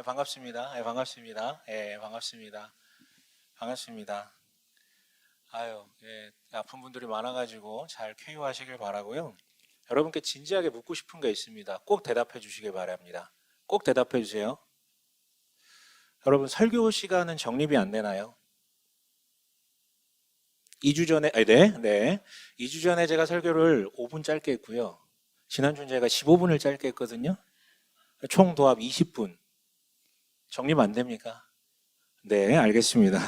반갑습니다. 반갑습니다. 반갑습니다. 반갑습니다. 아픈 분들이 많아가지고 잘 쾌유하시길 바라고요. 여러분께 진지하게 묻고 싶은 게 있습니다. 꼭 대답해 주시길 바랍니다. 꼭 대답해 주세요. 여러분, 설교 시간은 정립이 안 되나요? 2주 전에, 네. 2주 전에 제가 설교를 5분 짧게 했고요. 지난주에 제가 15분을 짧게 했거든요. 총 도합 20분. 정립 안 됩니까? 네, 알겠습니다.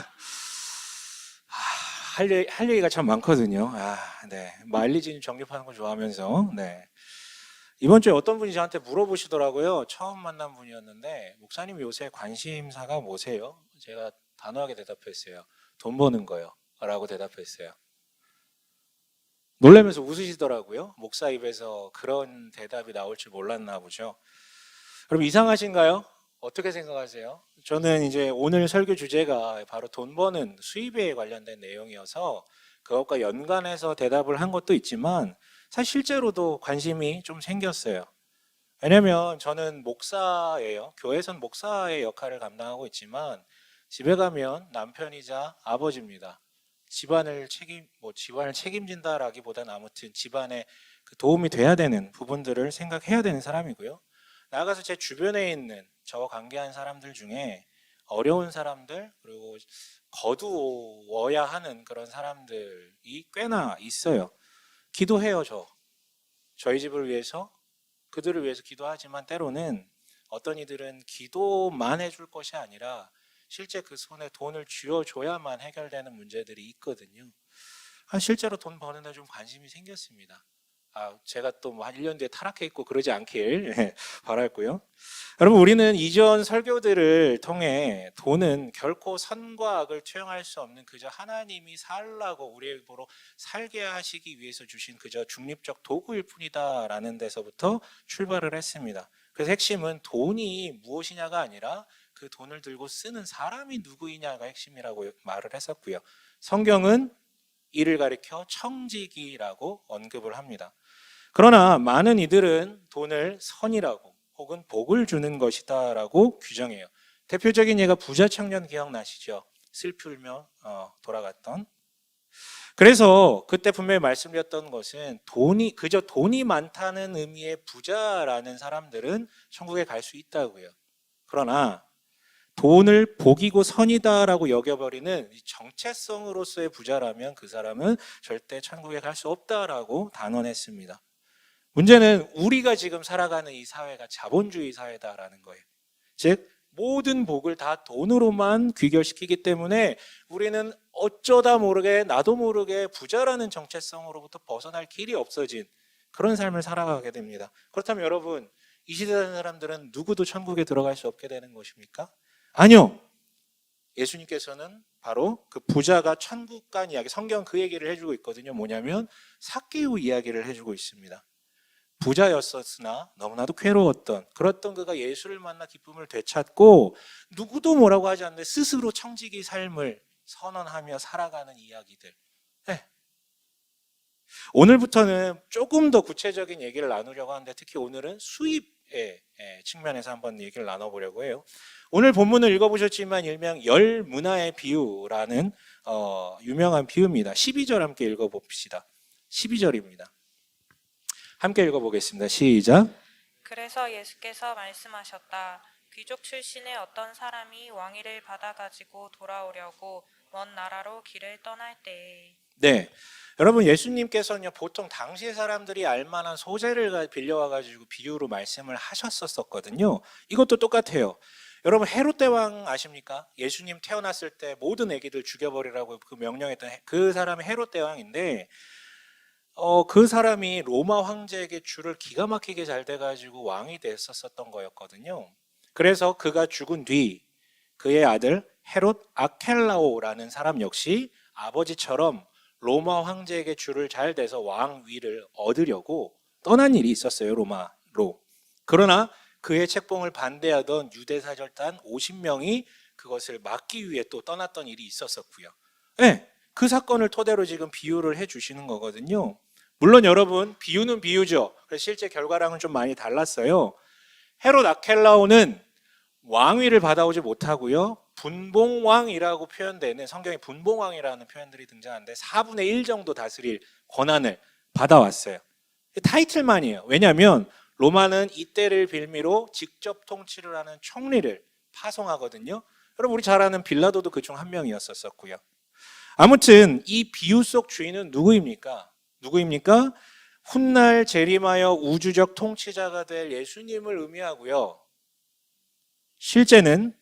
할 얘기가 참 많거든요. 네. 마일리지 정립하는 거 좋아하면서. 네. 이번 주에 어떤 분이 저한테 물어보시더라고요. 처음 만난 분이었는데, 목사님 요새 관심사가 뭐세요? 제가 단호하게 대답했어요. 돈 버는 거요. 라고 대답했어요. 놀라면서 웃으시더라고요. 목사 입에서 그런 대답이 나올 줄 몰랐나 보죠. 여러분, 이상하신가요? 어떻게 생각하세요? 저는 이제 오늘 설교 주제가 바로 돈 버는 수입에 관련된 내용이어서 그것과 연관해서 대답을 한 것도 있지만 사실 실제로도 관심이 좀 생겼어요. 왜냐면 저는 목사예요. 교회에선 목사의 역할을 감당하고 있지만 집에 가면 남편이자 아버지입니다. 집안을 책임진다라기보다는 아무튼 집안에 그 도움이 돼야 되는 부분들을 생각해야 되는 사람이고요. 나아가서 제 주변에 있는 저와 관계한 사람들 중에 어려운 사람들 그리고 거두어야 하는 그런 사람들이 꽤나 있어요. 기도해요. 저희 집을 위해서 그들을 위해서 기도하지만 때로는 어떤 이들은 기도만 해줄 것이 아니라 실제 그 손에 돈을 쥐어줘야만 해결되는 문제들이 있거든요. 실제로 돈 버는 데 좀 관심이 생겼습니다. 제가 또 뭐 한 1년 뒤에 타락해 있고 그러지 않길 바랄고요. 여러분, 우리는 이전 설교들을 통해 돈은 결코 선과 악을 투영할 수 없는 그저 하나님이 살라고 우리에게로 살게 하시기 위해서 주신 그저 중립적 도구일 뿐이다라는 데서부터 출발을 했습니다. 그래서 핵심은 돈이 무엇이냐가 아니라 그 돈을 들고 쓰는 사람이 누구이냐가 핵심이라고 말을 했었고요. 성경은 이를 가리켜 청지기라고 언급을 합니다. 그러나 많은 이들은 돈을 선이라고 혹은 복을 주는 것이다 라고 규정해요. 대표적인 예가 부자 청년 기억나시죠? 슬프며 돌아갔던. 그래서 그때 분명히 말씀드렸던 것은 그저 돈이 많다는 의미의 부자라는 사람들은 천국에 갈 수 있다고요. 그러나 돈을 복이고 선이다라고 여겨버리는 정체성으로서의 부자라면 그 사람은 절대 천국에 갈 수 없다라고 단언했습니다. 문제는 우리가 지금 살아가는 이 사회가 자본주의 사회다라는 거예요. 즉 모든 복을 다 돈으로만 귀결시키기 때문에 우리는 어쩌다 모르게 나도 모르게 부자라는 정체성으로부터 벗어날 길이 없어진 그런 삶을 살아가게 됩니다. 그렇다면 여러분, 이 시대 사는 사람들은 누구도 천국에 들어갈 수 없게 되는 것입니까? 아니요. 예수님께서는 바로 그 부자가 천국 간 이야기, 성경 그 얘기를 해주고 있거든요. 뭐냐면 삭개오 이야기를 해주고 있습니다. 부자였었으나 너무나도 괴로웠던 그랬던 그가 예수를 만나 기쁨을 되찾고 누구도 뭐라고 하지 않는데 스스로 청지기 삶을 선언하며 살아가는 이야기들. 네. 오늘부터는 조금 더 구체적인 얘기를 나누려고 하는데 특히 오늘은 수입의 측면에서 한번 얘기를 나눠보려고 해요. 오늘 본문을 읽어보셨지만 일명 열문화의 비유라는 유명한 비유입니다. 12절 함께 읽어봅시다. 12절입니다. 함께 읽어보겠습니다. 시작. 그래서 예수께서 말씀하셨다. 귀족 출신의 어떤 사람이 왕위를 받아가지고 돌아오려고 먼 나라로 길을 떠날 때에. 네, 여러분, 예수님께서는요 보통 당시의 사람들이 알만한 소재를 빌려와가지고 비유로 말씀을 하셨었거든요. 이것도 똑같아요. 여러분, 헤롯 대왕 아십니까? 예수님 태어났을 때 모든 아기들 죽여버리라고 그 명령했던 그 사람이 헤롯 대왕인데 그 사람이 로마 황제에게 줄을 기가 막히게 잘 돼가지고 왕이 됐었던 거였거든요. 그래서 그가 죽은 뒤 그의 아들 헤롯 아켈라오라는 사람 역시 아버지처럼 로마 황제에게 줄을 잘 대서 왕위를 얻으려고 떠난 일이 있었어요, 로마로. 그러나 그의 책봉을 반대하던 유대사절단 50명이 그것을 막기 위해 또 떠났던 일이 있었었고요. 네, 그 사건을 토대로 지금 비유를 해주시는 거거든요. 물론 여러분, 비유는 비유죠. 그래서 실제 결과랑은 좀 많이 달랐어요. 헤롯 아켈라오는 왕위를 받아오지 못하고요. 분봉왕이라고 표현되는 성경에 분봉왕이라는 표현들이 등장하는데 4분의 1 정도 다스릴 권한을 받아왔어요. 타이틀만이에요. 왜냐하면 로마는 이때를 빌미로 직접 통치를 하는 총리를 파송하거든요. 여러분 우리 잘 아는 빌라도도 그중 한 명이었었고요. 아무튼 이 비유 속 주인은 누구입니까? 훗날 재림하여 우주적 통치자가 될 예수님을 의미하고요. 실제는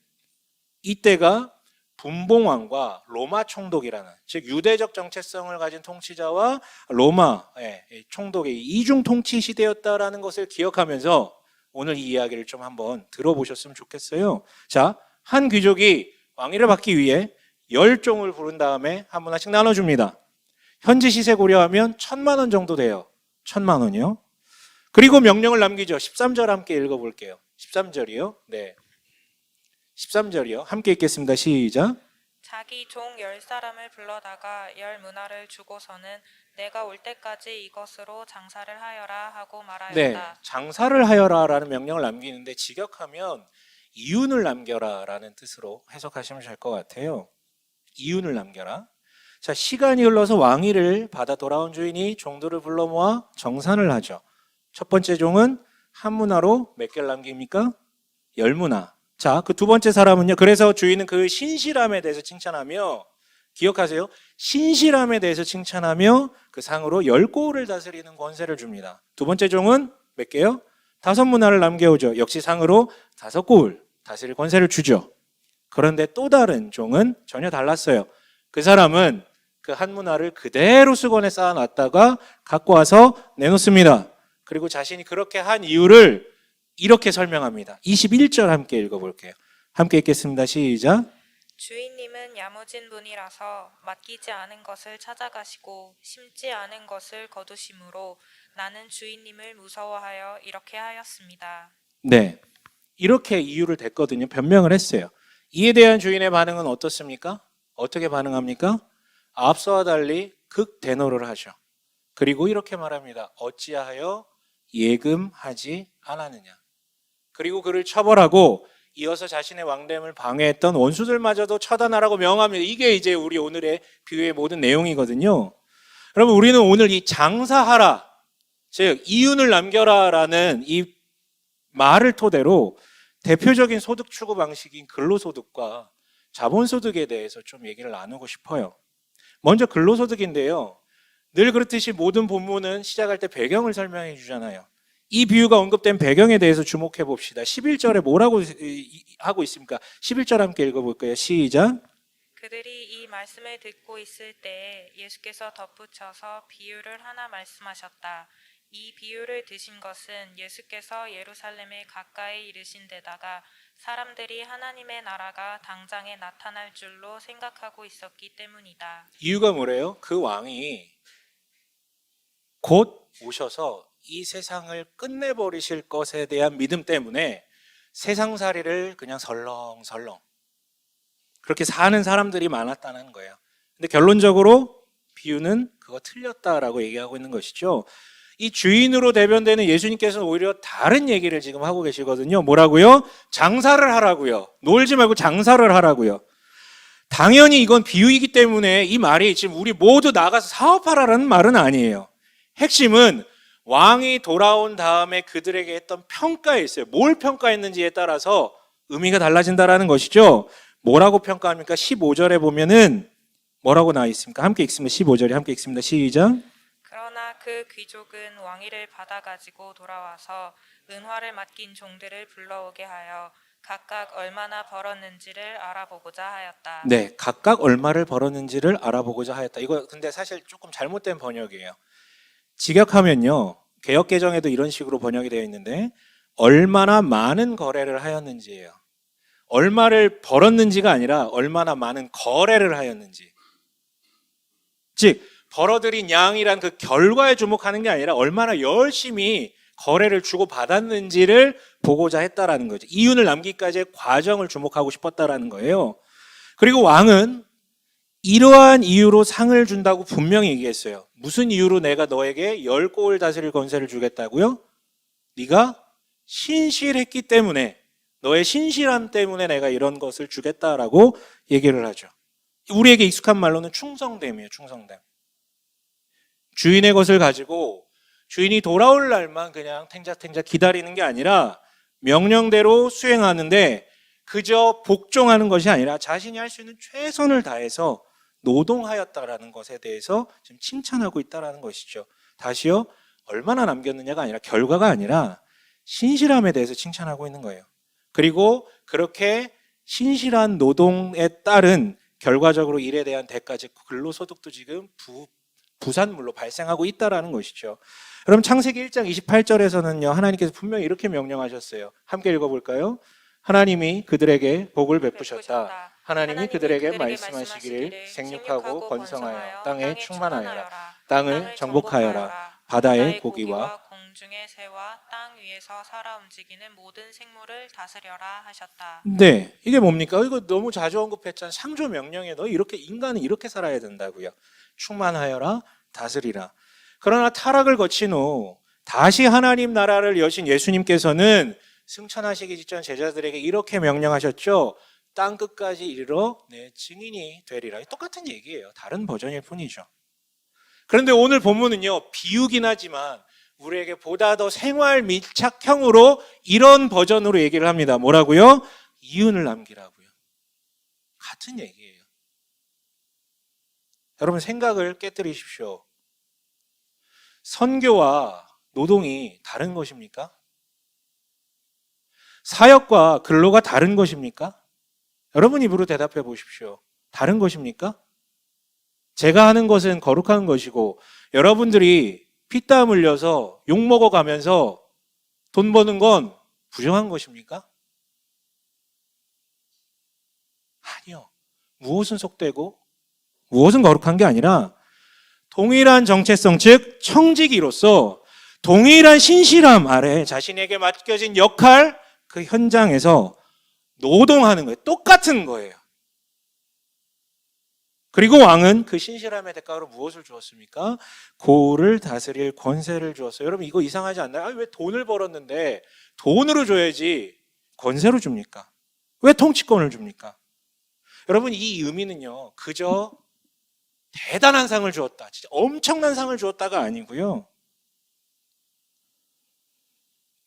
이때가 분봉왕과 로마 총독이라는, 즉 유대적 정체성을 가진 통치자와 로마의 총독의 이중 통치 시대였다라는 것을 기억하면서 오늘 이 이야기를 좀 한번 들어보셨으면 좋겠어요. 자, 한 귀족이 왕위를 받기 위해 10종을 부른 다음에 한 분씩 나눠줍니다. 현지 시세 고려하면 1,000만 원 정도 돼요. 1,000만 원이요. 그리고 명령을 남기죠. 13절 함께 읽어볼게요. 13절이요. 네. 13절이요. 함께 읽겠습니다. 시작. 자기 종 10사람을 불러다가 10문화를 주고서는 내가 올 때까지 이것으로 장사를 하여라 하고 말하였다. 네, 장사를 하여라라는 명령을 남기는데 직역하면 이윤을 남겨라라는 뜻으로 해석하시면 될 것 같아요. 이윤을 남겨라. 자, 시간이 흘러서 왕위를 받아 돌아온 주인이 종들을 불러 모아 정산을 하죠. 첫 번째 종은 한 문화로 몇 개를 남깁니까? 10문화. 자, 그 두 번째 사람은요. 그래서 주인은 그 신실함에 대해서 칭찬하며, 기억하세요. 신실함에 대해서 칭찬하며 그 상으로 10고을을 다스리는 권세를 줍니다. 두 번째 종은 몇 개요? 5문화를 남겨오죠. 역시 상으로 5고을 다스릴 권세를 주죠. 그런데 또 다른 종은 전혀 달랐어요. 그 사람은 그 한 문화를 그대로 수건에 쌓아놨다가 갖고 와서 내놓습니다. 그리고 자신이 그렇게 한 이유를 이렇게 설명합니다. 21절 함께 읽어볼게요. 함께 읽겠습니다. 시작. 주인님은 야무진 분이라서 맡기지 않은 것을 찾아가시고 심지 않은 것을 거두심으로 나는 주인님을 무서워하여 이렇게 하였습니다. 네, 이렇게 이유를 댔거든요. 변명을 했어요. 이에 대한 주인의 반응은 어떻습니까? 어떻게 반응합니까? 앞서와 달리 극대노를 하죠. 그리고 이렇게 말합니다. 어찌하여 예금하지 않았느냐. 그리고 그를 처벌하고 이어서 자신의 왕됨을 방해했던 원수들마저도 처단하라고 명합니다. 이게 이제 우리 오늘의 비유의 모든 내용이거든요. 여러분, 우리는 오늘 이 장사하라, 즉 이윤을 남겨라라는 이 말을 토대로 대표적인 소득 추구 방식인 근로소득과 자본소득에 대해서 좀 얘기를 나누고 싶어요. 먼저 근로소득인데요. 늘 그렇듯이 모든 본문은 시작할 때 배경을 설명해 주잖아요. 이 비유가 언급된 배경에 대해서 주목해 봅시다. 11절에 뭐라고 하고 있습니까? 11절 함께 읽어볼까요? 시작. 그들이 이 말씀을 듣고 있을 때에 예수께서 덧붙여서 비유를 하나 말씀하셨다. 이 비유를 드신 것은 예수께서 예루살렘에 가까이 이르신 데다가 사람들이 하나님의 나라가 당장에 나타날 줄로 생각하고 있었기 때문이다. 이유가 뭐래요? 그 왕이 곧 오셔서 이 세상을 끝내버리실 것에 대한 믿음 때문에 세상살이를 그냥 설렁설렁 그렇게 사는 사람들이 많았다는 거예요. 근데 결론적으로 비유는 그거 틀렸다라고 얘기하고 있는 것이죠. 이 주인으로 대변되는 예수님께서는 오히려 다른 얘기를 지금 하고 계시거든요. 뭐라고요? 장사를 하라고요. 놀지 말고 장사를 하라고요. 당연히 이건 비유이기 때문에 이 말이 지금 우리 모두 나가서 사업하라는 말은 아니에요. 핵심은 왕이 돌아온 다음에 그들에게 했던 평가에 있어요. 뭘 평가했는지에 따라서 의미가 달라진다라는 것이죠. 뭐라고 평가합니까? 15절에 보면은 뭐라고 나와 있습니까? 함께 읽습니다. 15절에 함께 읽습니다. 시작. 그러나 그 귀족은 왕위를 받아가지고 돌아와서 은화를 맡긴 종들을 불러오게 하여 각각 얼마나 벌었는지를 알아보고자 하였다. 네, 각각 얼마를 벌었는지를 알아보고자 하였다. 이거 근데 사실 조금 잘못된 번역이에요. 직역하면요, 개역개정에도 이런 식으로 번역이 되어 있는데 얼마나 많은 거래를 하였는지예요. 얼마를 벌었는지가 아니라 얼마나 많은 거래를 하였는지. 즉 벌어들인 양이란 그 결과에 주목하는 게 아니라 얼마나 열심히 거래를 주고 받았는지를 보고자 했다라는 거죠. 이윤을 남기기까지의 과정을 주목하고 싶었다라는 거예요. 그리고 왕은 이러한 이유로 상을 준다고 분명히 얘기했어요. 무슨 이유로 내가 너에게 10고을 다스릴 권세를 주겠다고요? 네가 신실했기 때문에, 너의 신실함 때문에 내가 이런 것을 주겠다라고 얘기를 하죠. 우리에게 익숙한 말로는 충성됨이에요. 충성됨. 주인의 것을 가지고 주인이 돌아올 날만 그냥 탱자탱자 기다리는 게 아니라 명령대로 수행하는데 그저 복종하는 것이 아니라 자신이 할 수 있는 최선을 다해서 노동하였다라는 것에 대해서 지금 칭찬하고 있다라는 것이죠. 다시요, 얼마나 남겼느냐가 아니라 결과가 아니라 신실함에 대해서 칭찬하고 있는 거예요. 그리고 그렇게 신실한 노동에 따른 결과적으로 일에 대한 대가, 즉 근로소득도 지금 부산물로 발생하고 있다라는 것이죠. 여러분 창세기 1장 28절에서는요 하나님께서 분명히 이렇게 명령하셨어요. 함께 읽어볼까요? 하나님이 그들에게 복을 베푸셨다. 하나님이 그들에게 말씀하시기를 생육하고 번성하여 땅에 충만하여라. 땅을 정복하여라. 바다의 고기와 공중의 새와 땅 위에서 살아 움직이는 모든 생물을 다스려라 하셨다. 네, 이게 뭡니까? 이거 너무 자주 언급했잖아요. 창조 명령에 너 이렇게 인간은 이렇게 살아야 된다고요. 충만하여라, 다스리라. 그러나 타락을 거친 후 다시 하나님 나라를 여신 예수님께서는 승천하시기 직전 제자들에게 이렇게 명령하셨죠. 땅 끝까지 이르러 내 증인이 되리라. 똑같은 얘기예요. 다른 버전일 뿐이죠. 그런데 오늘 본문은요, 비유긴 하지만 우리에게 보다 더 생활 밀착형으로 이런 버전으로 얘기를 합니다. 뭐라고요? 이윤을 남기라고요. 같은 얘기예요. 여러분 생각을 깨뜨리십시오. 선교와 노동이 다른 것입니까? 사역과 근로가 다른 것입니까? 여러분 입으로 대답해 보십시오. 다른 것입니까? 제가 하는 것은 거룩한 것이고 여러분들이 피땀 흘려서 욕먹어 가면서 돈 버는 건 부정한 것입니까? 아니요. 무엇은 속되고 무엇은 거룩한 게 아니라 동일한 정체성, 즉 청지기로서 동일한 신실함 아래 자신에게 맡겨진 역할, 그 현장에서 노동하는 거예요. 똑같은 거예요. 그리고 왕은 그 신실함의 대가로 무엇을 주었습니까? 고을을 다스릴 권세를 주었어요. 여러분 이거 이상하지 않나요? 왜 돈을 벌었는데 돈으로 줘야지 권세로 줍니까? 왜 통치권을 줍니까? 여러분 이 의미는요, 그저 대단한 상을 주었다, 진짜 엄청난 상을 주었다가 아니고요,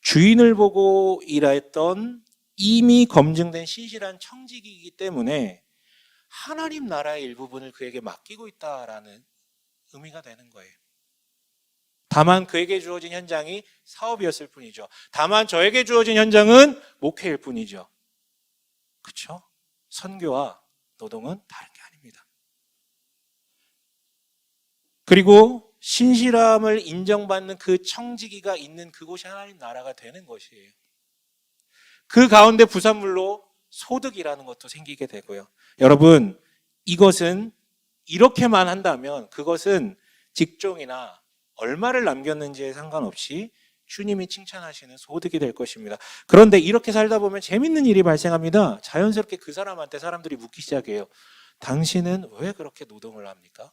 주인을 보고 일했던 이미 검증된 신실한 청지기이기 때문에 하나님 나라의 일부분을 그에게 맡기고 있다라는 의미가 되는 거예요. 다만 그에게 주어진 현장이 사업이었을 뿐이죠. 다만 저에게 주어진 현장은 목회일 뿐이죠. 그렇죠? 선교와 노동은 다른 게 아닙니다. 그리고 신실함을 인정받는 그 청지기가 있는 그곳이 하나님 나라가 되는 것이에요. 그 가운데 부산물로 소득이라는 것도 생기게 되고요. 여러분, 이것은 이렇게만 한다면 그것은 직종이나 얼마를 남겼는지에 상관없이 주님이 칭찬하시는 소득이 될 것입니다. 그런데 이렇게 살다 보면 재밌는 일이 발생합니다. 자연스럽게 그 사람한테 사람들이 묻기 시작해요. 당신은 왜 그렇게 노동을 합니까?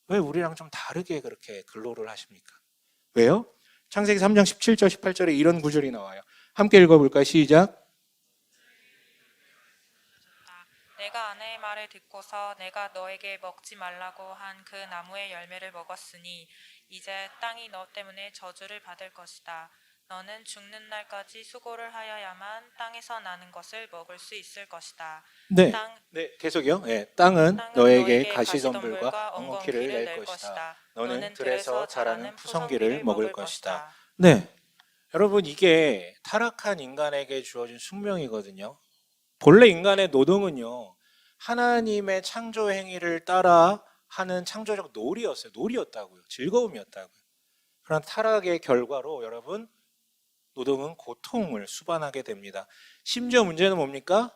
왜 우리랑 좀 다르게 그렇게 근로를 하십니까? 왜요? 창세기 3장 17절 18절에 이런 구절이 나와요. 함께 읽어볼까요? 시작. 내가 아내의 말을 듣고서 내가 너에게 먹지 말라고 한 그 나무의 열매를 먹었으니 이제 땅이 너 때문에 저주를 받을 것이다. 너는 죽는 날까지 수고를 하여야만 땅에서 나는 것을 먹을 수 있을 것이다. 네, 계속이요. 땅은 너에게 가시덤불과 가시덤불과 엉겅퀴를 낼 낼 것이다. 너는 들에서 자라는 푸성기를 먹을 것이다. 것이다. 네, 여러분 이게 타락한 인간에게 주어진 숙명이거든요. 본래 인간의 노동은요, 하나님의 창조 행위를 따라 하는 창조적 놀이였어요. 놀이였다고요. 즐거움이었다고요. 그런 타락의 결과로 여러분 노동은 고통을 수반하게 됩니다. 심지어 문제는 뭡니까?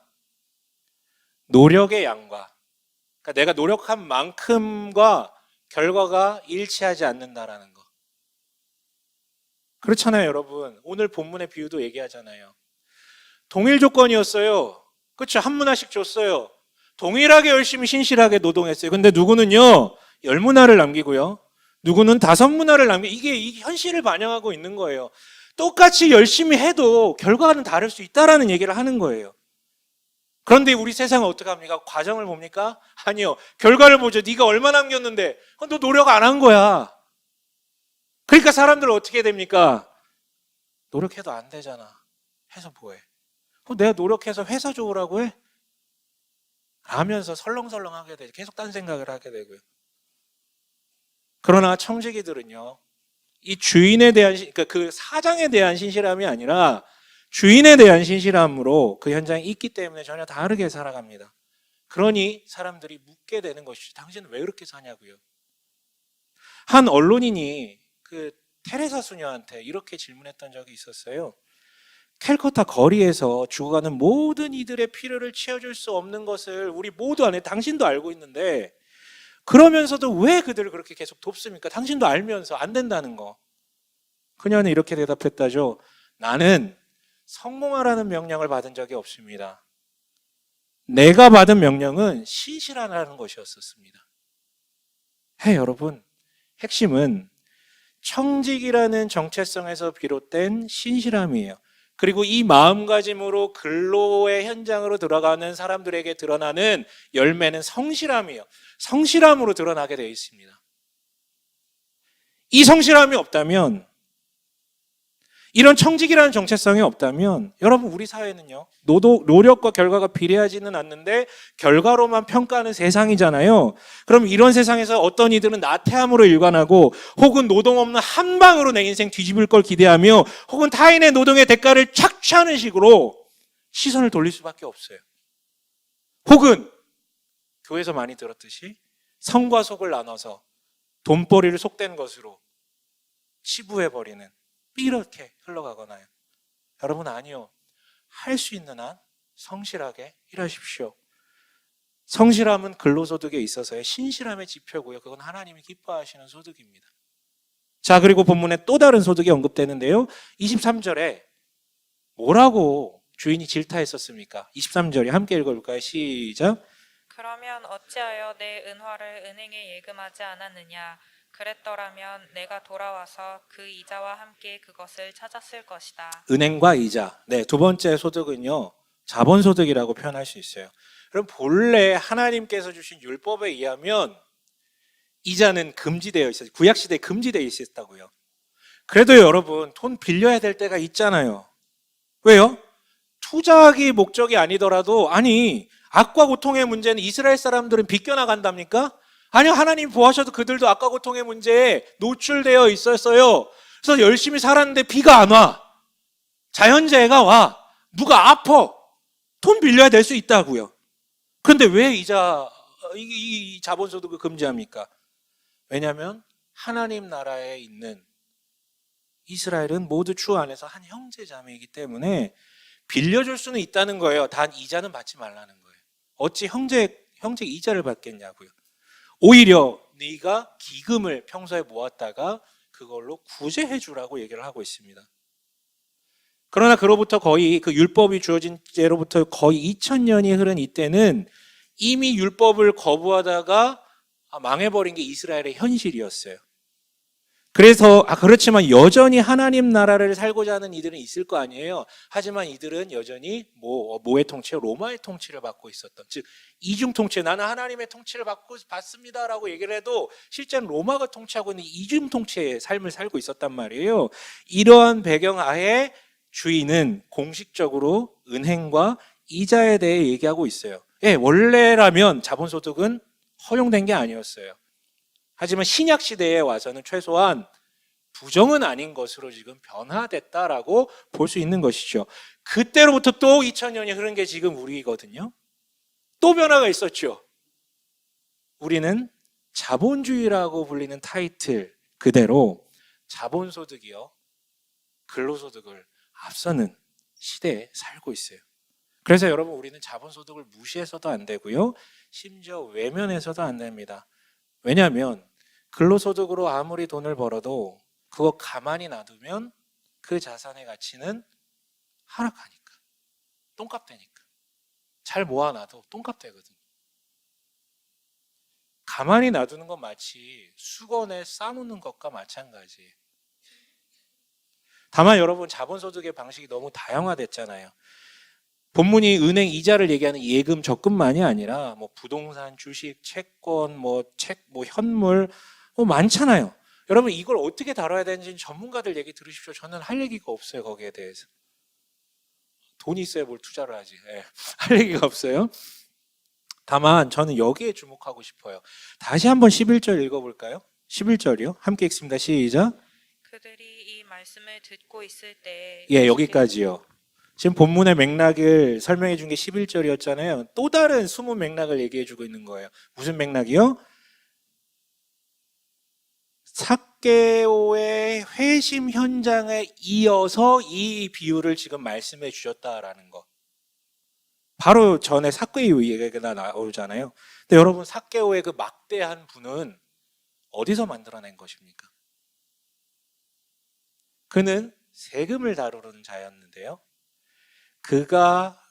노력의 양과, 그러니까 내가 노력한 만큼과 결과가 일치하지 않는다라는 거. 그렇잖아요, 여러분. 오늘 본문의 비유도 얘기하잖아요. 동일 조건이었어요. 그렇죠? 한 문화씩 줬어요. 동일하게 열심히 신실하게 노동했어요. 근데 누구는요 10문화를 남기고요, 누구는 5문화를 남기고, 이게 현실을 반영하고 있는 거예요. 똑같이 열심히 해도 결과는 다를 수 있다라는 얘기를 하는 거예요. 그런데 우리 세상은 어떻게 합니까? 과정을 봅니까? 아니요. 결과를 보죠. 네가 얼마나 남겼는데 너 노력 안 한 거야. 그러니까 사람들은 어떻게 됩니까? 노력해도 안 되잖아. 해서 뭐해? 내가 노력해서 회사 좋으라고 해? 라면서 설렁설렁 하게 되죠. 계속 딴 생각을 하게 되고요. 그러나 청지기들은요, 이 주인에 대한, 그러니까 그 사장에 대한 신실함이 아니라 주인에 대한 신실함으로 그 현장에 있기 때문에 전혀 다르게 살아갑니다. 그러니 사람들이 묻게 되는 것이죠. 당신은 왜 그렇게 사냐고요. 한 언론인이 그 테레사 수녀한테 이렇게 질문했던 적이 있었어요. 캘커타 거리에서 죽어가는 모든 이들의 필요를 채워줄 수 없는 것을 우리 모두 안에 당신도 알고 있는데 그러면서도 왜 그들을 그렇게 계속 돕습니까? 당신도 알면서 안 된다는 거. 그녀는 이렇게 대답했다죠. 나는 성공하라는 명령을 받은 적이 없습니다. 내가 받은 명령은 신실하라는 것이었었습니다. 여러분, 핵심은 청직이라는 정체성에서 비롯된 신실함이에요. 그리고 이 마음가짐으로 근로의 현장으로 들어가는 사람들에게 드러나는 열매는 성실함이에요. 성실함으로 드러나게 되어 있습니다. 이 성실함이 없다면, 이런 청직이라는 정체성이 없다면 여러분 우리 사회는요, 노력과 결과가 비례하지는 않는데 결과로만 평가하는 세상이잖아요. 그럼 이런 세상에서 어떤 이들은 나태함으로 일관하고 혹은 노동 없는 한 방으로 내 인생 뒤집을 걸 기대하며 혹은 타인의 노동의 대가를 착취하는 식으로 시선을 돌릴 수밖에 없어요. 혹은 교회에서 많이 들었듯이 성과 속을 나눠서 돈벌이를 속된 것으로 치부해버리는, 이렇게 흘러가거나요. 여러분 아니요. 할 수 있는 한 성실하게 일하십시오. 성실함은 근로소득에 있어서의 신실함의 지표고요. 그건 하나님이 기뻐하시는 소득입니다. 자, 그리고 본문에 또 다른 소득이 언급되는데요. 23절에 뭐라고 주인이 질타했었습니까? 23절에 함께 읽어볼까요? 시작. 그러면 어찌하여 내 은화를 은행에 예금하지 않았느냐? 그랬더라면 내가 돌아와서 그 이자와 함께 그것을 찾았을 것이다. 은행과 이자. 네, 두 번째 소득은요, 자본소득이라고 표현할 수 있어요. 그럼 본래 하나님께서 주신 율법에 의하면 이자는 금지되어 있어요. 구약시대에 금지되어 있었다고요. 그래도 여러분, 돈 빌려야 될 때가 있잖아요. 왜요? 투자하기 목적이 아니더라도, 아니, 악과 고통의 문제는 이스라엘 사람들은 비껴나간답니까? 아니요, 하나님 보아셔도 그들도 악과 고통의 문제에 노출되어 있었어요. 그래서 열심히 살았는데 비가 안 와. 자연재해가 와. 누가 아파. 돈 빌려야 될 수 있다고요. 그런데 왜 이 자본소득을 금지합니까? 왜냐하면 하나님 나라에 있는 이스라엘은 모두 주 안에서 한 형제자매이기 때문에 빌려줄 수는 있다는 거예요. 단 이자는 받지 말라는 거예요. 어찌 형제 이자를 받겠냐고요. 오히려 네가 기금을 평소에 모았다가 그걸로 구제해 주라고 얘기를 하고 있습니다. 그러나 그로부터 거의 그 율법이 주어진 때로부터 거의 2000년이 흐른 이때는 이미 율법을 거부하다가 망해버린 게 이스라엘의 현실이었어요. 그래서 그렇지만 여전히 하나님 나라를 살고자 하는 이들은 있을 거 아니에요. 하지만 이들은 여전히 뭐의 통치, 로마의 통치를 받고 있었던, 즉 이중 통치, 나는 하나님의 통치를 받습니다라고 얘기를 해도 실제는 로마가 통치하고 있는 이중 통치의 삶을 살고 있었단 말이에요. 이러한 배경 하에 주인은 공식적으로 은행과 이자에 대해 얘기하고 있어요. 원래라면 자본소득은 허용된 게 아니었어요. 하지만 신약 시대에 와서는 최소한 부정은 아닌 것으로 지금 변화됐다라고 볼 수 있는 것이죠. 그때로부터 또 2000년이 흐른 게 지금 우리거든요. 또 변화가 있었죠. 우리는 자본주의라고 불리는 타이틀 그대로 자본소득이요, 근로소득을 앞서는 시대에 살고 있어요. 그래서 여러분 우리는 자본소득을 무시해서도 안 되고요, 심지어 외면해서도 안 됩니다. 왜냐하면 근로소득으로 아무리 돈을 벌어도 그거 가만히 놔두면 그 자산의 가치는 하락하니까, 똥값 되니까. 잘 모아놔도 똥값 되거든. 가만히 놔두는 건 마치 수건에 싸놓는 것과 마찬가지예요. 다만 여러분 자본소득의 방식이 너무 다양화됐잖아요. 본문이 은행 이자를 얘기하는 예금, 적금만이 아니라 뭐 부동산, 주식, 채권, 뭐 현물 많잖아요. 여러분 이걸 어떻게 다뤄야 되는지 전문가들 얘기 들으십시오. 저는 할 얘기가 없어요. 거기에 대해서. 돈이 있어야 뭘 투자를 하지. 네. 할 얘기가 없어요. 다만 저는 여기에 주목하고 싶어요. 다시 한번 11절 읽어볼까요? 11절이요. 함께 읽습니다. 시작. 그들이 이 말씀을 듣고 있을 때 예, 여기까지요. 지금 본문의 맥락을 설명해 준 게 11절이었잖아요. 또 다른 숨은 맥락을 얘기해 주고 있는 거예요. 무슨 맥락이요? 삭개오의 회심 현장에 이어서 이 비유를 지금 말씀해 주셨다라는 거. 바로 전에 삭개오 얘기가 나오잖아요. 근데 여러분 삭개오의 그 막대한 분은 어디서 만들어낸 것입니까? 그는 세금을 다루는 자였는데요. 그가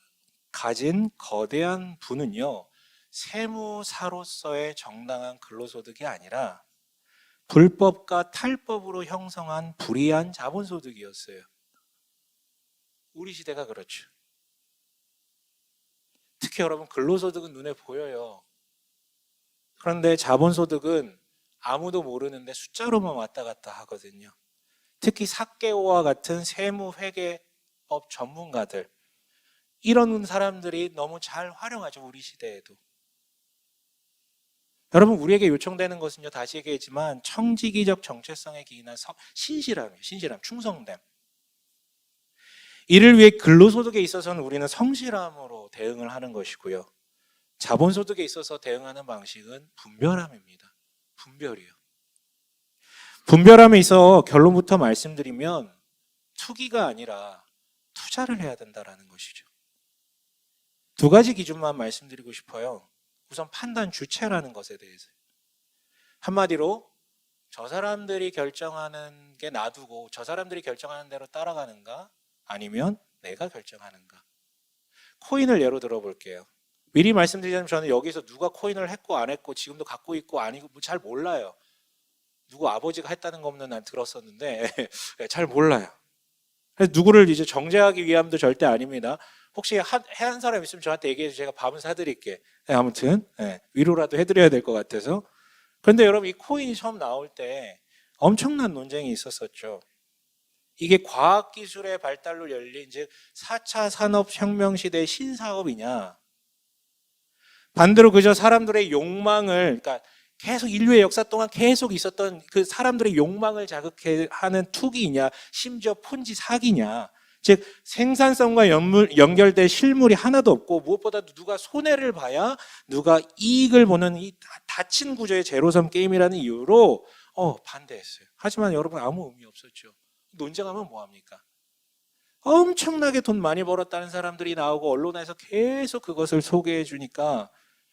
가진 거대한 부는요, 세무사로서의 정당한 근로소득이 아니라 불법과 탈법으로 형성한 불이한 자본소득이었어요. 우리 시대가 그렇죠. 특히 여러분 근로소득은 눈에 보여요. 그런데 자본소득은 아무도 모르는데 숫자로만 왔다 갔다 하거든요. 특히 삭개오와 같은 세무회계법 전문가들, 이런 사람들이 너무 잘 활용하죠. 우리 시대에도. 여러분 우리에게 요청되는 것은요, 다시 얘기했지만 청지기적 정체성에 기인한 신실함이에요. 신실함, 충성됨. 이를 위해 근로소득에 있어서는 우리는 성실함으로 대응을 하는 것이고요, 자본소득에 있어서 대응하는 방식은 분별함입니다. 분별이요. 분별함에 있어 결론부터 말씀드리면 투기가 아니라 투자를 해야 된다는 것이죠. 두 가지 기준만 말씀드리고 싶어요. 우선 판단 주체라는 것에 대해서. 한마디로 저 사람들이 결정하는 게 놔두고 저 사람들이 결정하는 대로 따라가는가, 아니면 내가 결정하는가. 코인을 예로 들어볼게요. 미리 말씀드리자면 저는 여기서 누가 코인을 했고 안 했고 지금도 갖고 있고 아니고 잘 몰라요. 누구 아버지가 했다는 것만 난 들었었는데 잘 몰라요. 그래서 누구를 이제 정죄하기 위함도 절대 아닙니다. 혹시 한 사람 있으면 저한테 얘기해 주세요. 제가 밥은 사드릴게. 네, 아무튼 위로라도 해드려야 될 것 같아서. 그런데 여러분 이 코인이 처음 나올 때 엄청난 논쟁이 있었었죠. 이게 과학기술의 발달로 열린 즉 4차 산업혁명 시대의 신사업이냐, 반대로 그저 사람들의 욕망을, 그러니까 계속 인류의 역사 동안 계속 있었던 그 사람들의 욕망을 자극하는 투기냐, 심지어 폰지 사기냐. 즉 생산성과 연결된 실물이 하나도 없고 무엇보다도 누가 손해를 봐야 누가 이익을 보는 이 닫힌 구조의 제로섬 게임이라는 이유로 반대했어요. 하지만 여러분 아무 의미 없었죠. 논쟁하면 뭐합니까? 엄청나게 돈 많이 벌었다는 사람들이 나오고 언론에서 계속 그것을 소개해 주니까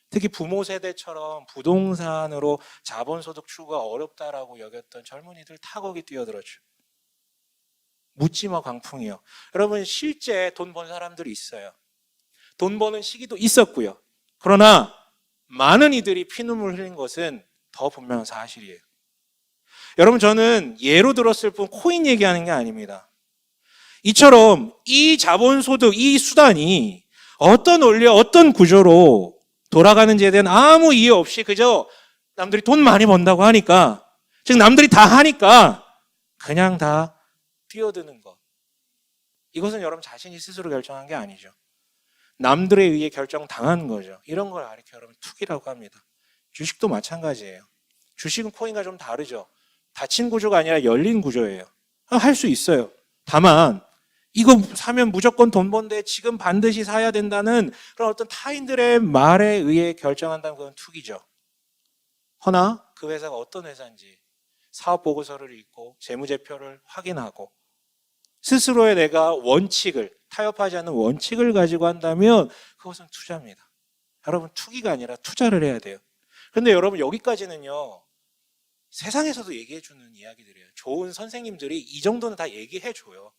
특히 부모 세대처럼 부동산으로 자본소득 추구가 어렵다라고 여겼던 젊은이들 탁월히 뛰어들었죠. 묻지마 광풍이요. 여러분 실제 돈 번 사람들이 있어요. 돈 버는 시기도 있었고요. 그러나 많은 이들이 피눈물 흘린 것은 더 분명한 사실이에요. 여러분 저는 예로 들었을 뿐 코인 얘기하는 게 아닙니다. 이처럼 이 자본소득, 이 수단이 어떤 원리, 어떤 구조로 돌아가는지에 대한 아무 이해 없이 그저 남들이 돈 많이 번다고 하니까, 즉 남들이 다 하니까 그냥 다 뛰어드는 것. 이것은 여러분 자신이 스스로 결정한 게 아니죠. 남들에 의해 결정당한 거죠. 이런 걸 가리켜 여러분 투기라고 합니다. 주식도 마찬가지예요. 주식은 코인과 좀 다르죠. 닫힌 구조가 아니라 열린 구조예요. 할 수 있어요. 다만 이거 사면 무조건 돈 번데 지금 반드시 사야 된다는 그런 어떤 타인들의 말에 의해 결정한다는 건 투기죠. 허나 그 회사가 어떤 회사인지 사업 보고서를 읽고 재무제표를 확인하고 스스로의 내가 원칙을, 타협하지 않는 원칙을 가지고 한다면 그것은 투자입니다. 여러분 투기가 아니라 투자를 해야 돼요. 그런데 여러분 여기까지는요 세상에서도 얘기해 주는 이야기들이에요. 좋은 선생님들이 이 정도는 다 얘기해 줘요.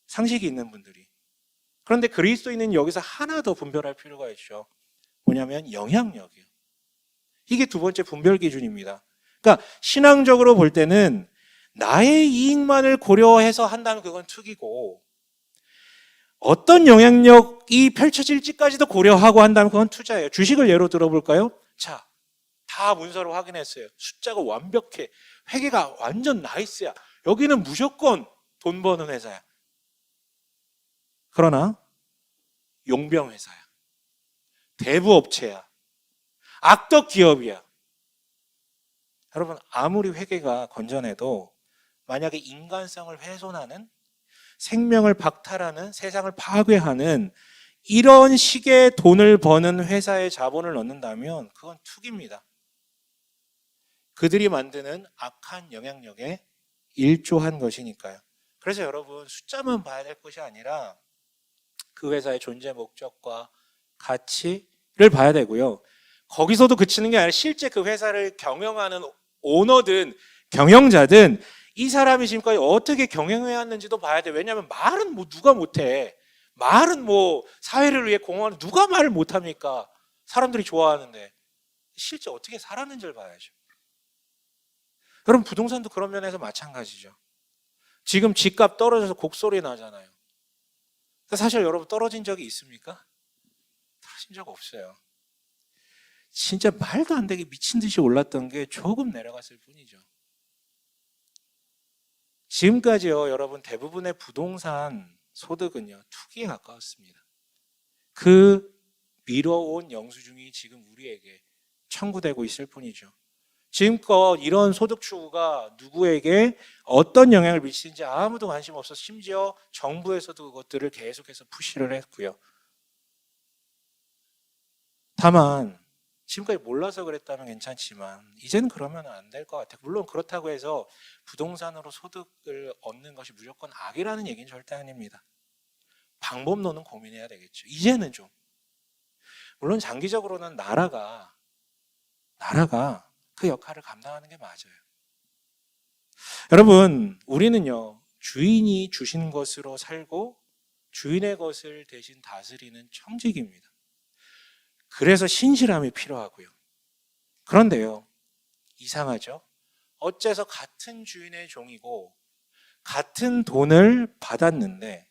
상식이 있는 분들이. 그런데 그리스도인은 여기서 하나 더 분별할 필요가 있죠. 뭐냐면 영향력이요. 이게 두 번째 분별 기준입니다. 그러니까 신앙적으로 볼 때는 나의 이익만을 고려해서 한다면 그건 투기고, 어떤 영향력이 펼쳐질지까지도 고려하고 한다면 그건 투자예요. 주식을 예로 들어볼까요? 자, 다 문서로 확인했어요. 숫자가 완벽해. 회계가 완전 나이스야. 여기는 무조건 돈 버는 회사야. 그러나 용병 회사야. 대부업체야. 악덕 기업이야. 여러분, 아무리 회계가 건전해도 만약에 인간성을 훼손하는, 생명을 박탈하는, 세상을 파괴하는 이런 식의 돈을 버는 회사에 자본을 넣는다면 그건 투기입니다. 그들이 만드는 악한 영향력에 일조한 것이니까요. 그래서 여러분, 숫자만 봐야 될 것이 아니라 그 회사의 존재 목적과 가치를 봐야 되고요. 거기서도 그치는 게 아니라 실제 그 회사를 경영하는 오너든 경영자든 이 사람이 지금까지 어떻게 경영해 왔는지도 봐야 돼. 왜냐하면 말은 뭐 누가 못해. 말은 뭐 사회를 위해 공헌하는 누가 말을 못합니까? 사람들이 좋아하는데 실제 어떻게 살았는지를 봐야죠. 여러분, 부동산도 그런 면에서 마찬가지죠. 지금 집값 떨어져서 곡소리 나잖아요. 사실 여러분, 떨어진 적이 있습니까? 떨어진 적 없어요. 진짜 말도 안 되게 미친 듯이 올랐던 게 조금 내려갔을 뿐이죠. 지금까지요, 여러분, 대부분의 부동산 소득은요, 투기에 가까웠습니다. 그 미뤄온 영수증이 지금 우리에게 청구되고 있을 뿐이죠. 지금껏 이런 소득 추구가 누구에게 어떤 영향을 미치는지 아무도 관심 없어서 심지어 정부에서도 그것들을 계속해서 푸시를 했고요. 다만 지금까지 몰라서 그랬다면 괜찮지만 이제는 그러면 안 될 것 같아요. 물론 그렇다고 해서 부동산으로 소득을 얻는 것이 무조건 악이라는 얘기는 절대 아닙니다. 방법론은 고민해야 되겠죠. 이제는 좀. 물론 장기적으로는 나라가 그 역할을 감당하는 게 맞아요. 여러분, 우리는요, 주인이 주신 것으로 살고 주인의 것을 대신 다스리는 청직입니다. 그래서 신실함이 필요하고요. 그런데요, 이상하죠? 어째서 같은 주인의 종이고 같은 돈을 받았는데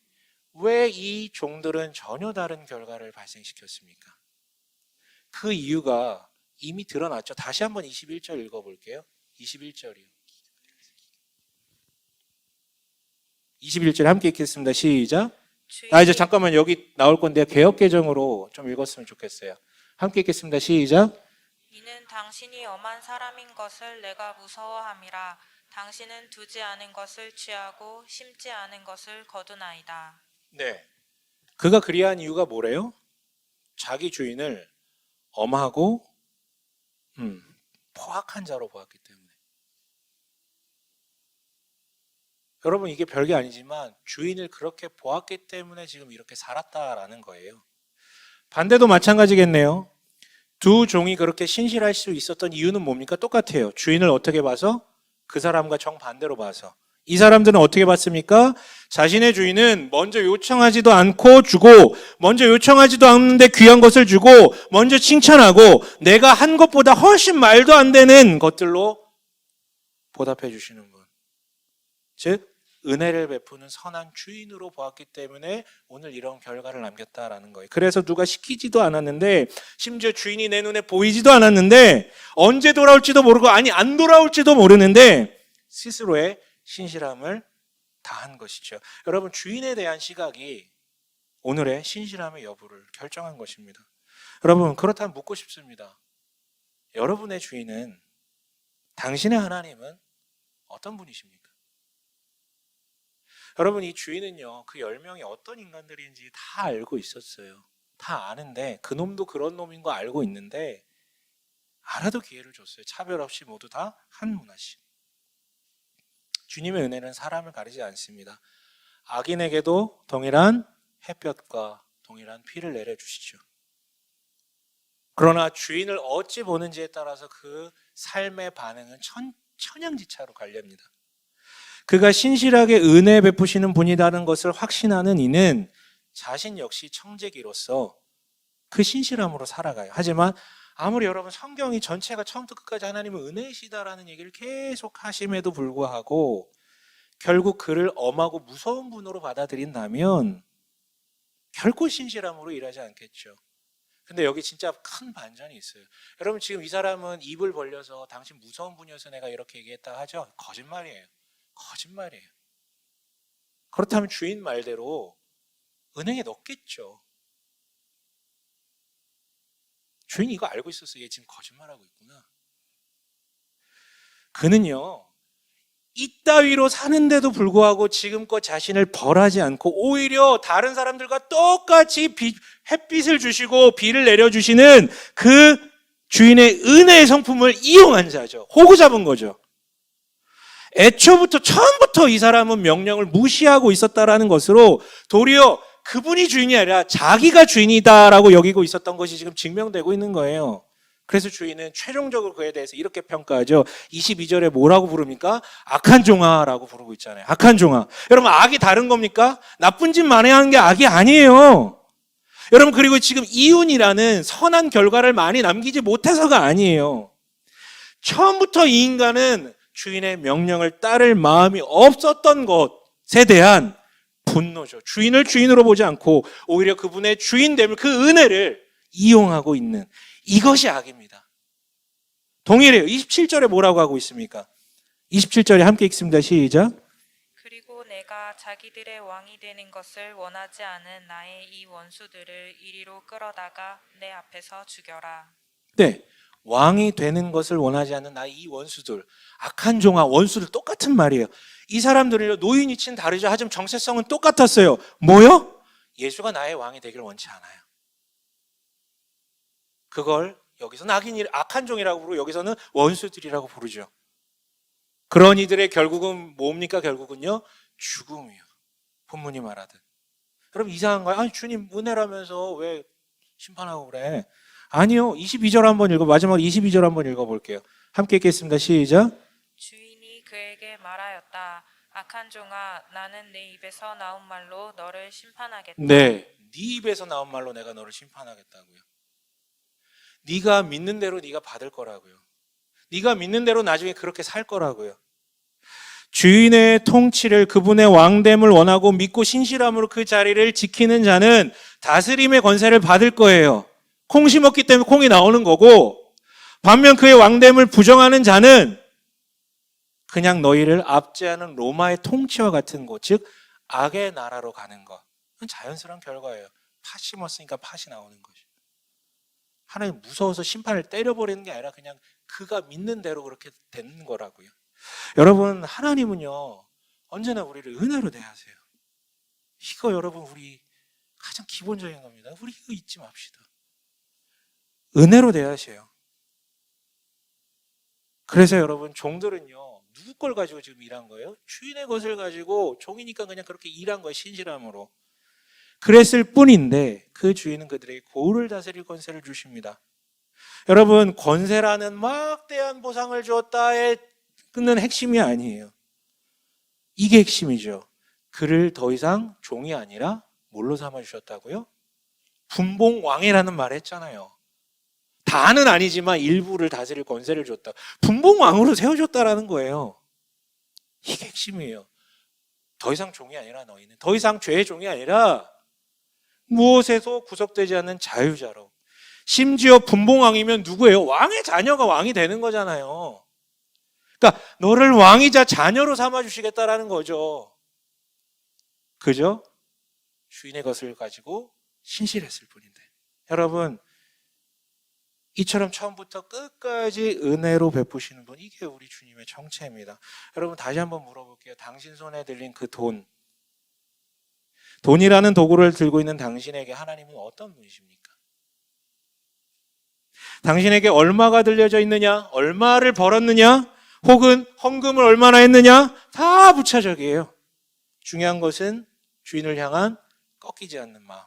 왜 이 종들은 전혀 다른 결과를 발생시켰습니까? 그 이유가 이미 드러났죠. 다시 한번 21절 읽어볼게요. 21절이요. 21절 함께 읽겠습니다. 시작. 이제 잠깐만 여기 나올 건데요. 개역개정으로 좀 읽었으면 좋겠어요. 함께 읽겠습니다. 시작. 이는 당신이 엄한 사람인 것을 내가 무서워함이라. 당신은 두지 않은 것을 취하고 심지 않은 것을 거두나이다. 네. 그가 그리한 이유가 뭐래요? 자기 주인을 엄하고 포악한 자로 보았기 때문에. 여러분, 이게 별게 아니지만 주인을 그렇게 보았기 때문에 지금 이렇게 살았다라는 거예요. 반대도 마찬가지겠네요. 두 종이 그렇게 신실할 수 있었던 이유는 뭡니까? 똑같아요. 주인을 어떻게 봐서? 그 사람과 정반대로 봐서. 이 사람들은 어떻게 봤습니까? 자신의 주인은 먼저 요청하지도 않고 주고, 먼저 요청하지도 않는데 귀한 것을 주고, 먼저 칭찬하고, 내가 한 것보다 훨씬 말도 안 되는 것들로 보답해 주시는 분. 즉, 은혜를 베푸는 선한 주인으로 보았기 때문에 오늘 이런 결과를 남겼다라는 거예요. 그래서 누가 시키지도 않았는데, 심지어 주인이 내 눈에 보이지도 않았는데, 언제 돌아올지도 모르고, 아니 안 돌아올지도 모르는데 스스로의 신실함을 다한 것이죠. 여러분, 주인에 대한 시각이 오늘의 신실함의 여부를 결정한 것입니다. 여러분, 그렇다면 묻고 싶습니다. 여러분의 주인은, 당신의 하나님은 어떤 분이십니까? 여러분, 이 주인은요, 그 10명이 어떤 인간들인지 다 알고 있었어요. 다 아는데, 그놈도 그런 놈인 거 알고 있는데 알아도 기회를 줬어요. 차별 없이 모두 다 한 문화씩. 주님의 은혜는 사람을 가리지 않습니다. 악인에게도 동일한 햇볕과 동일한 피를 내려주시죠. 그러나 주인을 어찌 보는지에 따라서 그 삶의 반응은 천양지차로 갈립니다. 그가 신실하게 은혜 베푸시는 분이라는 것을 확신하는 이는 자신 역시 청지기로서 그 신실함으로 살아가요. 하지만 아무리 여러분 성경이 전체가 처음부터 끝까지 하나님은 은혜이시다라는 얘기를 계속 하심에도 불구하고 결국 그를 엄하고 무서운 분으로 받아들인다면 결코 신실함으로 일하지 않겠죠. 근데 여기 진짜 큰 반전이 있어요. 여러분 지금 이 사람은 입을 벌려서 당신 무서운 분이어서 내가 이렇게 얘기했다 하죠? 거짓말이에요. 거짓말이에요. 그렇다면 주인 말대로 은행에 넣겠죠. 주인이 이거 알고 있었어요. 얘 지금 거짓말하고 있구나. 그는요, 이따위로 사는데도 불구하고 지금껏 자신을 벌하지 않고 오히려 다른 사람들과 똑같이 햇빛을 주시고 비를 내려주시는 그 주인의 은혜의 성품을 이용한 자죠. 호구 잡은 거죠. 애초부터 처음부터 이 사람은 명령을 무시하고 있었다라는 것으로 도리어 그분이 주인이 아니라 자기가 주인이다라고 여기고 있었던 것이 지금 증명되고 있는 거예요. 그래서 주인은 최종적으로 그에 대해서 이렇게 평가하죠. 22절에 뭐라고 부릅니까? 악한 종아라고 부르고 있잖아요. 악한 종아. 여러분 악이 다른 겁니까? 나쁜 짓 만회하는 게 악이 아니에요. 여러분 그리고 지금 이윤이라는 선한 결과를 많이 남기지 못해서가 아니에요. 처음부터 이 인간은 주인의 명령을 따를 마음이 없었던 것에 대한 분노죠. 주인을 주인으로 보지 않고 오히려 그분의 주인됨을 그 은혜를 이용하고 있는 이것이 악입니다. 동일해요. 27절에 뭐라고 하고 있습니까? 27절에 함께 읽습니다. 시작. 그리고 내가 자기들의 왕이 되는 것을 원하지 않은 나의 이 원수들을 이리로 끌어다가 내 앞에서 죽여라. 네, 왕이 되는 것을 원하지 않는 나의 이 원수들, 악한 종아 원수들 똑같은 말이에요. 이 사람들은요 노인 이치는 다르죠. 하지만 정체성은 똑같았어요. 뭐요? 예수가 나의 왕이 되기를 원치 않아요. 그걸 여기서는 악한 종이라고 부르고 여기서는 원수들이라고 부르죠. 그런 이들의 결국은 뭡니까? 결국은요 죽음이요. 본문이 말하듯. 여러분 이상한가요? 아니 주님 은혜라면서 왜 심판하고 그래? 아니요. 22절 한번 마지막 22절 한번 읽어볼게요. 함께 읽겠습니다. 시작. 주인이 그에게 말하였다. 악한 종아, 나는 내 입에서 나온 말로 너를 심판하겠다. 네, 네 입에서 나온 말로 내가 너를 심판하겠다고요. 네가 믿는 대로 네가 받을 거라고요. 네가 믿는 대로 나중에 그렇게 살 거라고요. 주인의 통치를 그분의 왕됨을 원하고 믿고 신실함으로 그 자리를 지키는 자는 다스림의 권세를 받을 거예요. 콩 심었기 때문에 콩이 나오는 거고 반면 그의 왕됨을 부정하는 자는 그냥 너희를 압제하는 로마의 통치와 같은 것, 즉 악의 나라로 가는 것. 그건 자연스러운 결과예요. 팥 심었으니까 팥이 나오는 거죠. 하나님 무서워서 심판을 때려버리는 게 아니라 그냥 그가 믿는 대로 그렇게 되는 거라고요. 여러분 하나님은요 언제나 우리를 은혜로 대하세요. 이거 여러분 우리 가장 기본적인 겁니다. 우리 이거 잊지 맙시다. 은혜로 대하세요. 그래서 여러분 종들은요 누구 걸 가지고 지금 일한 거예요? 주인의 것을 가지고 종이니까 그냥 그렇게 일한 거예요. 신실함으로. 그랬을 뿐인데 그 주인은 그들에게 고을을 다스릴 권세를 주십니다. 여러분 권세라는 막대한 보상을 주었다에 끊는 핵심이 아니에요. 이게 핵심이죠. 그를 더 이상 종이 아니라 뭘로 삼아주셨다고요? 분봉왕이라는 말을 했잖아요. 다는 아니지만 일부를 다스릴 권세를 줬다. 분봉왕으로 세워줬다라는 거예요. 이게 핵심이에요. 더 이상 종이 아니라 너희는 더 이상 죄의 종이 아니라 무엇에도 구속되지 않는 자유자로. 심지어 분봉왕이면 누구예요? 왕의 자녀가 왕이 되는 거잖아요. 그러니까 너를 왕이자 자녀로 삼아주시겠다라는 거죠. 그죠? 주인의 것을 가지고 신실했을 뿐인데. 여러분 이처럼 처음부터 끝까지 은혜로 베푸시는 분, 이게 우리 주님의 정체입니다. 여러분 다시 한번 물어볼게요. 당신 손에 들린 그 돈이라는 도구를 들고 있는 당신에게 하나님은 어떤 분이십니까? 당신에게 얼마가 들려져 있느냐, 얼마를 벌었느냐, 혹은 헌금을 얼마나 했느냐, 다 부차적이에요. 중요한 것은 주인을 향한 꺾이지 않는 마음.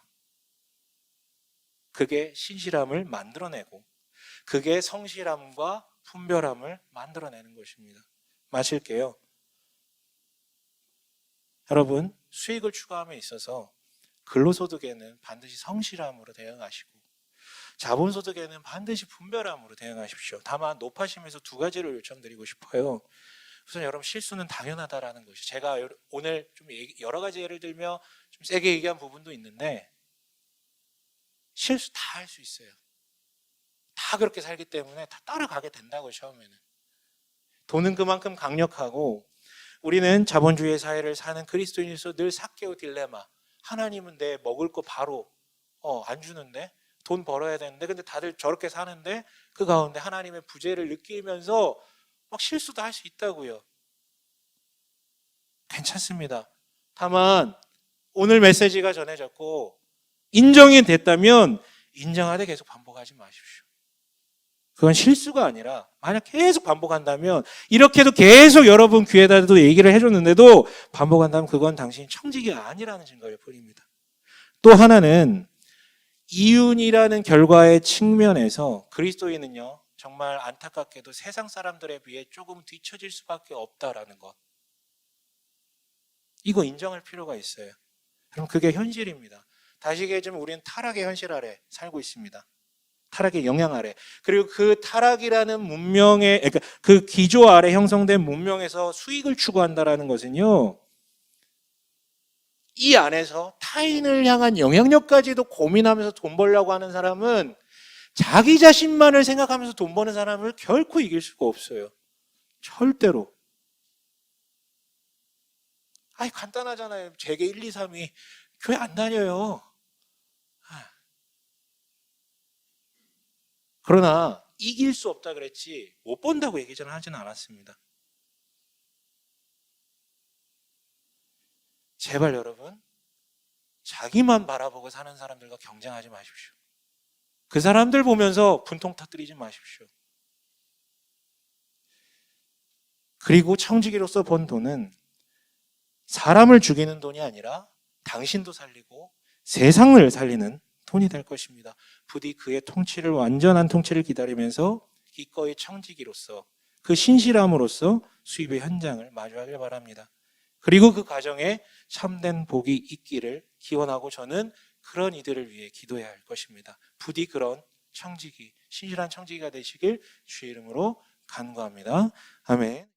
그게 신실함을 만들어내고 그게 성실함과 분별함을 만들어내는 것입니다. 마실게요. 여러분 수익을 추구함에 있어서 근로소득에는 반드시 성실함으로 대응하시고 자본소득에는 반드시 분별함으로 대응하십시오. 다만 높아심에서 두 가지를 요청드리고 싶어요. 우선 여러분, 실수는 당연하다라는 것이, 제가 오늘 좀 여러 가지 예를 들며 좀 세게 얘기한 부분도 있는데, 실수 다 할 수 있어요. 다 그렇게 살기 때문에 다 따라가게 된다고요. 처음에는 돈은 그만큼 강력하고, 우리는 자본주의 사회를 사는 그리스도인으로서 늘 사케오 딜레마, 하나님은 내 먹을 거 바로 안 주는데, 돈 벌어야 되는데, 근데 다들 저렇게 사는데 그 가운데 하나님의 부재를 느끼면서 막 실수도 할 수 있다고요. 괜찮습니다. 다만 오늘 메시지가 전해졌고 인정이 됐다면 인정하되 계속 반복하지 마십시오. 그건 실수가 아니라, 만약 계속 반복한다면, 이렇게도 계속 여러분 귀에다도 얘기를 해줬는데도 반복한다면 그건 당신이 청직이 아니라는 증거일 뿐입니다. 또 하나는 이윤이라는 결과의 측면에서 그리스도인은요, 정말 안타깝게도 세상 사람들에 비해 조금 뒤처질 수밖에 없다라는 것, 이거 인정할 필요가 있어요. 그럼 그게 현실입니다. 다시 얘기하자면 우리는 타락의 현실 아래 살고 있습니다. 타락의 영향 아래. 그리고 그 타락이라는 문명의, 그러니까 그 기조 아래 형성된 문명에서 수익을 추구한다라는 것은요, 이 안에서 타인을 향한 영향력까지도 고민하면서 돈 벌려고 하는 사람은 자기 자신만을 생각하면서 돈 버는 사람을 결코 이길 수가 없어요. 절대로. 아이, 간단하잖아요. 제게 1, 2, 3이 교회 안 다녀요. 그러나 이길 수 없다 그랬지 못 본다고 얘기 전 하지는 않았습니다. 제발 여러분, 자기만 바라보고 사는 사람들과 경쟁하지 마십시오. 그 사람들 보면서 분통 터뜨리지 마십시오. 그리고 청지기로서 번 돈은 사람을 죽이는 돈이 아니라 당신도 살리고 세상을 살리는 돈이 될 것입니다. 부디 그의 통치를, 완전한 통치를 기다리면서 기꺼이 청지기로서, 그 신실함으로써 수입의 현장을 마주하길 바랍니다. 그리고 그 과정에 참된 복이 있기를 기원하고, 저는 그런 이들을 위해 기도해야 할 것입니다. 부디 그런 청지기, 신실한 청지기가 되시길 주의 이름으로 간구합니다. 아멘.